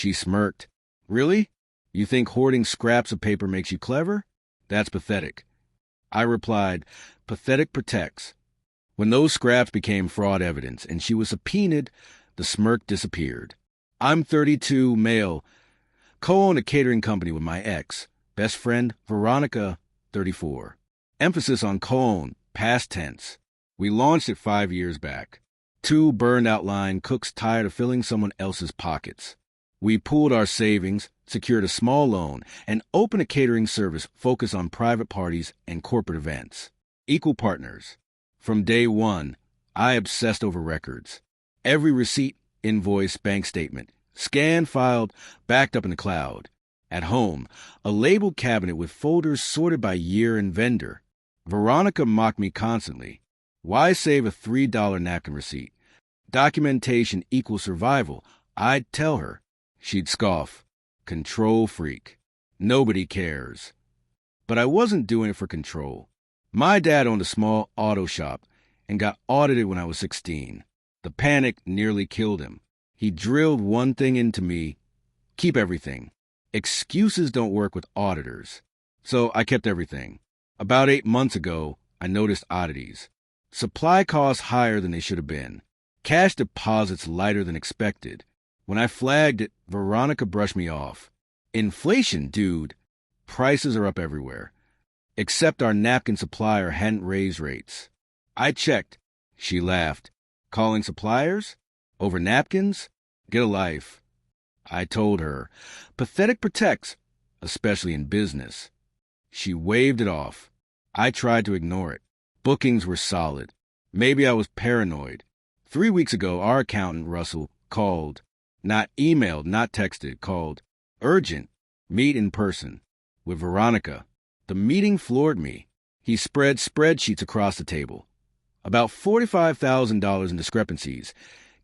She smirked. Really? You think hoarding scraps of paper makes you clever? That's pathetic. I replied, pathetic protects. When those scraps became fraud evidence and she was subpoenaed, the smirk disappeared. I'm 32, male, co-own a catering company with my ex. Best friend, Veronica, 34. Emphasis on co-own, past tense. We launched it 5 years back. 2 burned-out line cooks tired of filling someone else's pockets. We pooled our savings, secured a small loan, and opened a catering service focused on private parties and corporate events. Equal partners. From day one, I obsessed over records. Every receipt, invoice, bank statement, scanned, filed, backed up in the cloud. At home, a labeled cabinet with folders sorted by year and vendor. Veronica mocked me constantly. Why save a $3 napkin receipt? Documentation equals survival. I'd tell her. She'd scoff. Control freak. Nobody cares. But I wasn't doing it for control. My dad owned a small auto shop and got audited when I was 16. The panic nearly killed him. He drilled one thing into me: keep everything. Excuses don't work with auditors. So I kept everything. About 8 months ago, I noticed oddities. Supply costs higher than they should have been. Cash deposits lighter than expected. When I flagged it, Veronica brushed me off. Inflation, dude. Prices are up everywhere. Except our napkin supplier hadn't raised rates. I checked. She laughed. Calling suppliers? Over napkins? Get a life. I told her. Pathetic protects, especially in business. She waved it off. I tried to ignore it. Bookings were solid. Maybe I was paranoid. 3 weeks ago, our accountant, Russell, called. Not emailed, not texted, called. Urgent. Meet in person. With Veronica. The meeting floored me. He spread spreadsheets across the table. About $45,000 in discrepancies.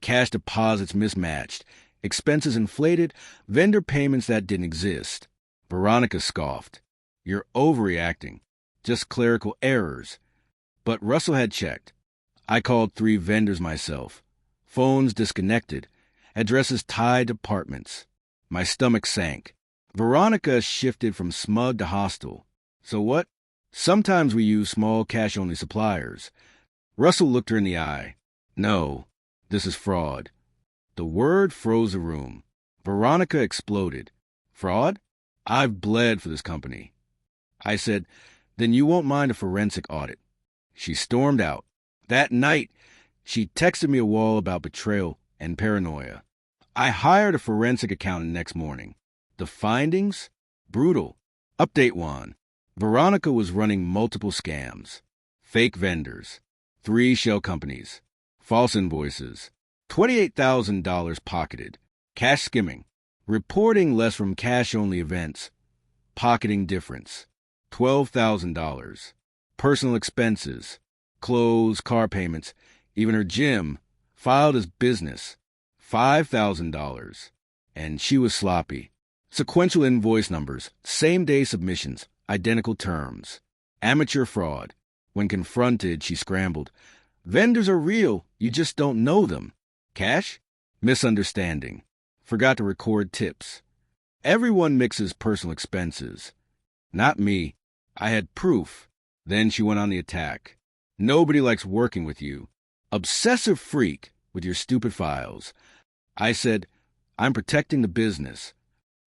Cash deposits mismatched. Expenses inflated. Vendor payments that didn't exist. Veronica scoffed. You're overreacting. Just clerical errors. But Russell had checked. I called 3 vendors myself. Phones disconnected. Addresses tied to apartments. My stomach sank. Veronica shifted from smug to hostile. So what? Sometimes we use small cash-only suppliers. Russell looked her in the eye. No, this is fraud. The word froze the room. Veronica exploded. Fraud? I've bled for this company. I said, then you won't mind a forensic audit. She stormed out. That night, she texted me a wall about betrayal and paranoia. I hired a forensic accountant next morning. The findings? Brutal. Update 1. Veronica was running multiple scams. Fake vendors. 3 shell companies. False invoices. $28,000 pocketed. Cash skimming. Reporting less from cash-only events. Pocketing difference. $12,000. Personal expenses. Clothes, car payments, even her gym, filed as business. $5,000. And she was sloppy. Sequential invoice numbers, same-day submissions, identical terms. Amateur fraud. When confronted, she scrambled. Vendors are real, you just don't know them. Cash? Misunderstanding. Forgot to record tips. Everyone mixes personal expenses. Not me. I had proof. Then she went on the attack. Nobody likes working with you. Obsessive freak with your stupid files. I said, I'm protecting the business.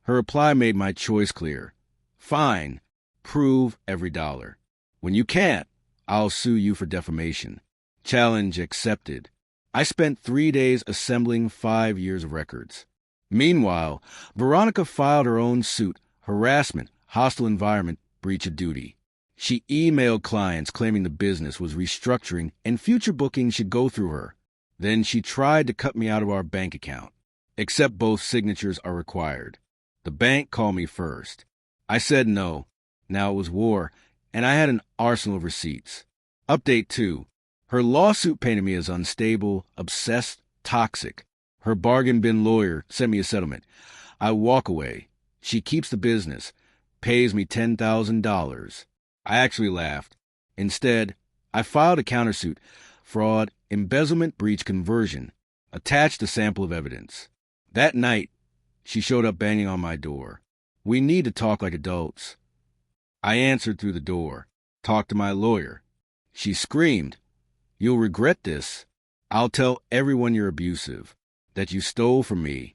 Her reply made my choice clear. Fine. Prove every dollar. When you can't, I'll sue you for defamation. Challenge accepted. I spent 3 days assembling 5 years of records. Meanwhile, Veronica filed her own suit, harassment, hostile environment, breach of duty. She emailed clients claiming the business was restructuring and future bookings should go through her. Then she tried to cut me out of our bank account. Except both signatures are required. The bank called me first. I said no. Now it was war, and I had an arsenal of receipts. Update 2. Her lawsuit painted me as unstable, obsessed, toxic. Her bargain bin lawyer sent me a settlement. I walk away. She keeps the business, pays me $10,000. I actually laughed. Instead, I filed a countersuit, fraud, embezzlement, breach, conversion, attached a sample of evidence. That night, She showed up banging on my door. "We need to talk like adults." I answered through the door. "Talk to my lawyer." She screamed, "You'll regret this. I'll tell everyone you're abusive, that you stole from me."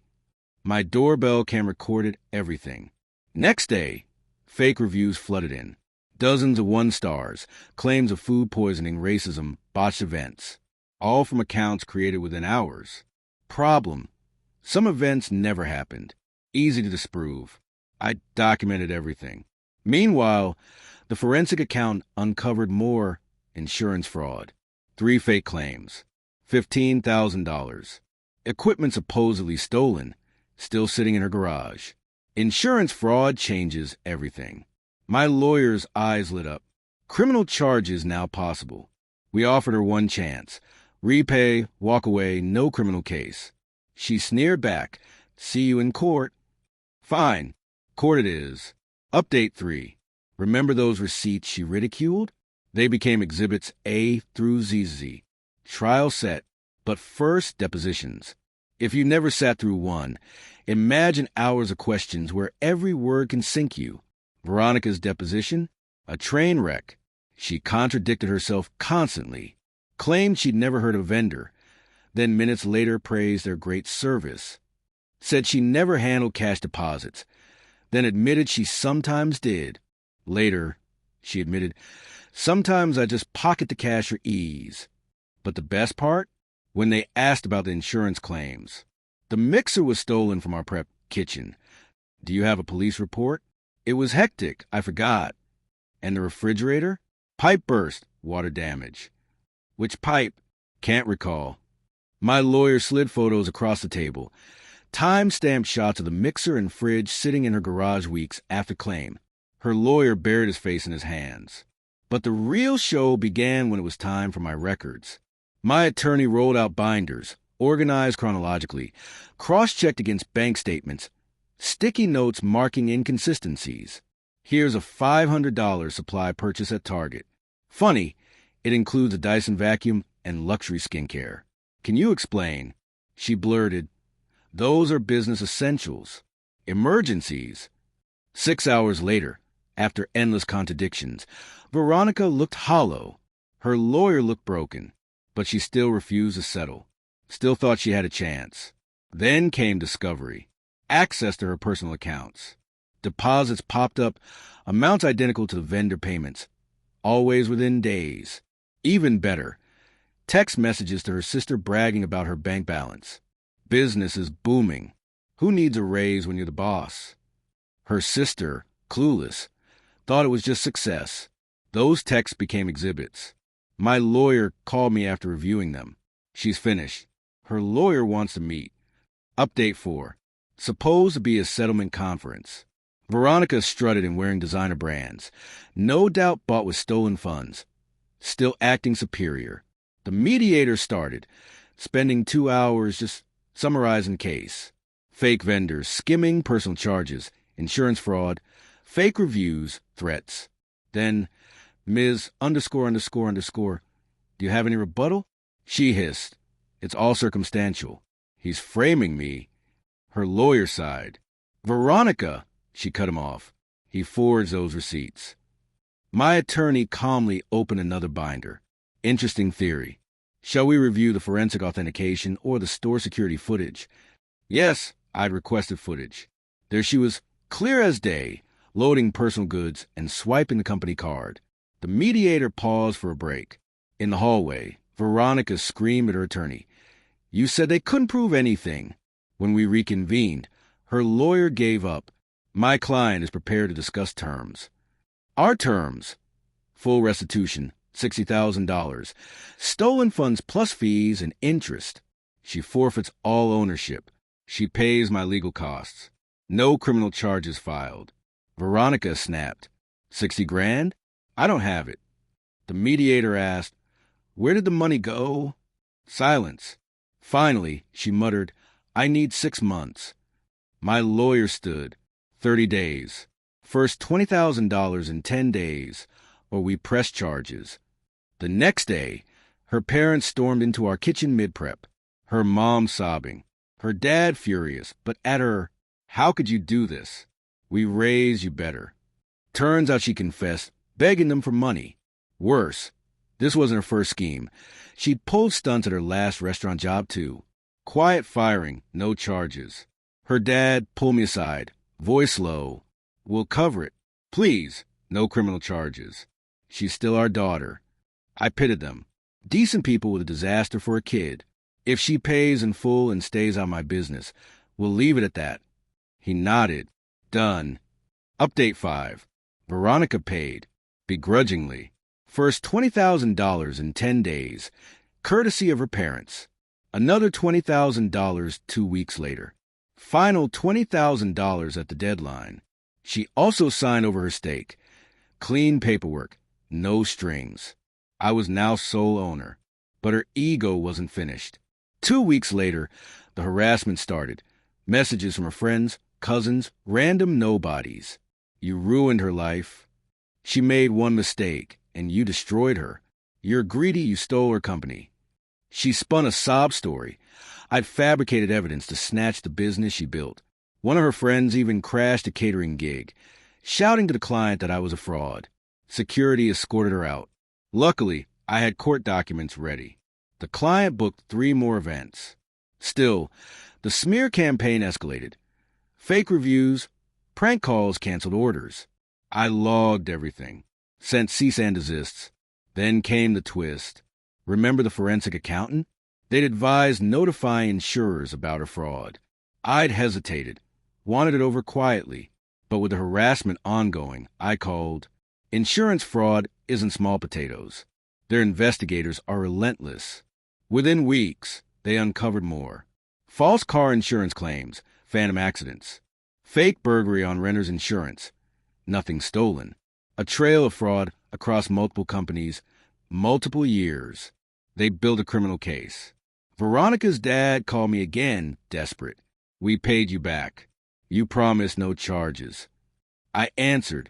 My doorbell cam recorded everything. Next day, fake reviews flooded in. Dozens of 1-stars, claims of food poisoning, racism, botched events. All from accounts created within hours. Problem: some events never happened. Easy to disprove. I documented everything. Meanwhile, the forensic account uncovered more insurance fraud. 3 fake claims. $15,000. Equipment supposedly stolen, still sitting in her garage. Insurance fraud changes everything. My lawyer's eyes lit up. Criminal charges now possible. We offered her one chance. Repay, walk away, no criminal case. She sneered back. "See you in court." Fine. Court it is. Update 3. Remember those receipts she ridiculed? They became exhibits A through ZZ. Trial set. But first, depositions. If you never sat through one, imagine hours of questions where every word can sink you. Veronica's deposition? A train wreck. She contradicted herself constantly, claimed she'd never heard of a vendor, then minutes later praised their great service, said she never handled cash deposits, then admitted she sometimes did. Later, she admitted, "Sometimes I just pocket the cash for ease." But the best part? When they asked about the insurance claims. "The mixer was stolen from our prep kitchen. Do you have a police report?" "It was hectic, I forgot." "And the refrigerator?" "Pipe burst, water damage." "Which pipe?" "Can't recall." My lawyer slid photos across the table. Time-stamped shots of the mixer and fridge sitting in her garage weeks after claim. Her lawyer buried his face in his hands. But the real show began when it was time for my records. My attorney rolled out binders, organized chronologically, cross-checked against bank statements, sticky notes marking inconsistencies. Here's a $500 supply purchase at Target. Funny, it includes a Dyson vacuum and luxury skincare. "Can you explain?" She blurted, "Those are business essentials. Emergencies." 6 hours later, after endless contradictions, Veronica looked hollow. Her lawyer looked broken, but she still refused to settle. Still thought she had a chance. Then came discovery. Access to her personal accounts. Deposits popped up, amounts identical to the vendor payments, always within days. Even better, text messages to her sister bragging about her bank balance. Business is booming. Who needs a raise when you're the boss? Her sister, clueless, thought it was just success. Those texts became exhibits. My lawyer called me after reviewing them. She's finished. Her lawyer wants to meet. Update 4. Supposed to be a settlement conference. Veronica strutted in wearing designer brands. No doubt bought with stolen funds. Still acting superior. The mediator started, spending 2 hours just summarizing the case. Fake vendors, skimming personal charges, insurance fraud, fake reviews, threats. Then, "Ms. ____, do you have any rebuttal?" She hissed, "It's all circumstantial. He's framing me." Her lawyer sighed. "Veronica," she cut him off. "He forged those receipts." My attorney calmly opened another binder. Interesting theory. Shall we review the forensic authentication or the store security footage? Yes, I'd requested footage. There she was, clear as day, loading personal goods and swiping the company card. The mediator paused for a break. In the hallway, Veronica screamed at her attorney, "You said they couldn't prove anything." When we reconvened, her lawyer gave up. "My client is prepared to discuss terms." Our terms: full restitution, $60,000, stolen funds plus fees and interest. She forfeits all ownership. She pays my legal costs. No criminal charges filed. Veronica snapped, 60 grand? I don't have it." The mediator asked, "Where did the money go?" Silence. Finally, she muttered, "I need 6 months." My lawyer stood, 30 days. First $20,000 in 10 days, or we press charges. The next day, her parents stormed into our kitchen mid-prep, her mom sobbing, her dad furious, but at her How could you do this? We raised you better. Turns out she confessed, begging them for money. Worse, this wasn't her first scheme. She'd pulled stunts at her last restaurant job, too. Quiet firing, no charges. Her dad pulled me aside, voice low. We'll cover it. Please, no criminal charges. She's still our daughter. I pitted them. Decent people with a disaster for a kid. If she pays in full and stays on my business, we'll leave it at that. He nodded. Done. Update 5. Veronica paid. Begrudgingly. First $20,000 in 10 days, courtesy of her parents. Another $20,000 2 weeks later. Final $20,000 at the deadline. She also signed over her stake. Clean paperwork. No strings. I was now sole owner. But her ego wasn't finished. 2 weeks later, the harassment started. Messages from her friends, cousins, random nobodies. You ruined her life. She made one mistake, and you destroyed her. You're greedy, you stole her company. She spun a sob story. I'd fabricated evidence to snatch the business she built. One of her friends even crashed a catering gig, shouting to the client that I was a fraud. Security escorted her out. Luckily, I had court documents ready. The client booked 3 more events. Still, the smear campaign escalated. Fake reviews, prank calls canceled orders. I logged everything, sent cease and desists. Then came the twist. Remember the forensic accountant? They'd advised notifying insurers about her fraud. I'd hesitated, wanted it over quietly, but with the harassment ongoing, I called. Insurance fraud isn't small potatoes. Their investigators are relentless. Within weeks, they uncovered more. False car insurance claims, phantom accidents. Fake burglary on renter's insurance. Nothing stolen. A trail of fraud across multiple companies, multiple years. They built a criminal case. Veronica's dad called me again, desperate. We paid you back. You promised no charges. I answered.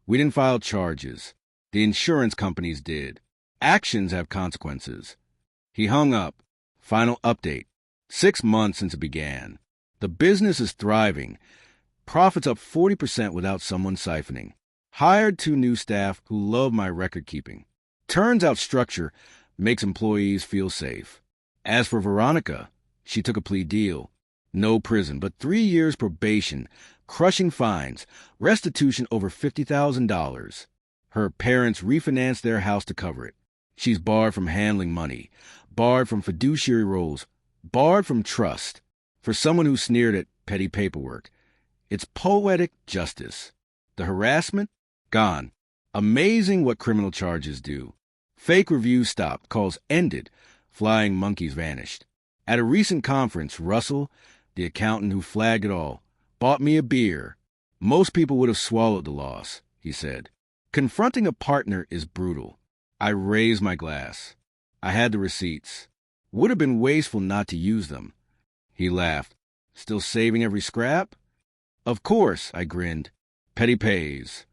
We didn't file charges. The insurance companies did. Actions have consequences. He hung up. Final update. 6 months since it began. The business is thriving. Profits up 40% without someone siphoning. Hired 2 new staff who love my record keeping. Turns out structure makes employees feel safe. As for Veronica, she took a plea deal. No prison, but 3 years probation, crushing fines, restitution over $50,000. Her parents refinanced their house to cover it. She's barred from handling money, barred from fiduciary roles, barred from trust. For someone who sneered at petty paperwork, it's poetic justice. The harassment? Gone. Amazing what criminal charges do. Fake reviews stopped, calls ended, flying monkeys vanished. At a recent conference, Russell, the accountant who flagged it all, bought me a beer. Most people would have swallowed the loss, he said. Confronting a partner is brutal. I raised my glass. I had the receipts. Would have been wasteful not to use them. He laughed. Still saving every scrap? Of course, I grinned. Petty pays.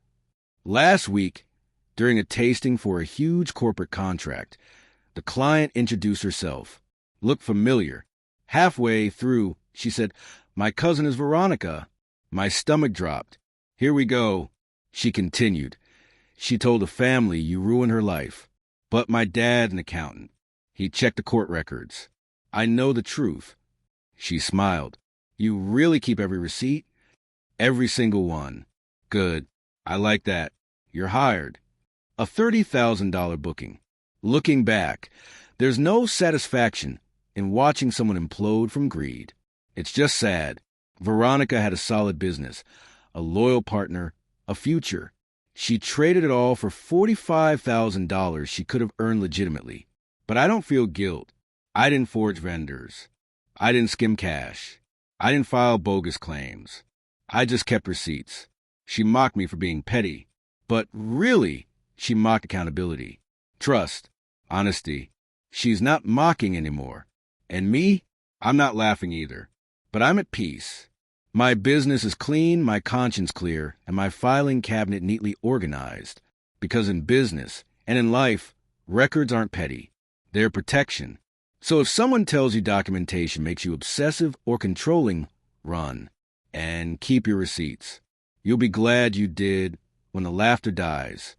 Last week, during a tasting for a huge corporate contract, the client introduced herself. Looked familiar. Halfway through, she said, "My cousin is Veronica." My stomach dropped. "Here we go." She continued. "She told the family you ruined her life. But my dad's an accountant. He checked the court records. I know the truth." She smiled. "You really keep every receipt?" "Every single one." "Good. I like that. You're hired." A $30,000 booking. Looking back, there's no satisfaction in watching someone implode from greed. It's just sad. Veronica had a solid business, a loyal partner, a future. She traded it all for $45,000 she could have earned legitimately. But I don't feel guilt. I didn't forge vendors. I didn't skim cash. I didn't file bogus claims. I just kept receipts. She mocked me for being petty. But really, she mocked accountability, trust, honesty. She's not mocking anymore. And me, I'm not laughing either. But I'm at peace. My business is clean, my conscience clear, and my filing cabinet neatly organized. Because in business and in life, records aren't petty. They're protection. So if someone tells you documentation makes you obsessive or controlling, run. And keep your receipts. You'll be glad you did when the laughter dies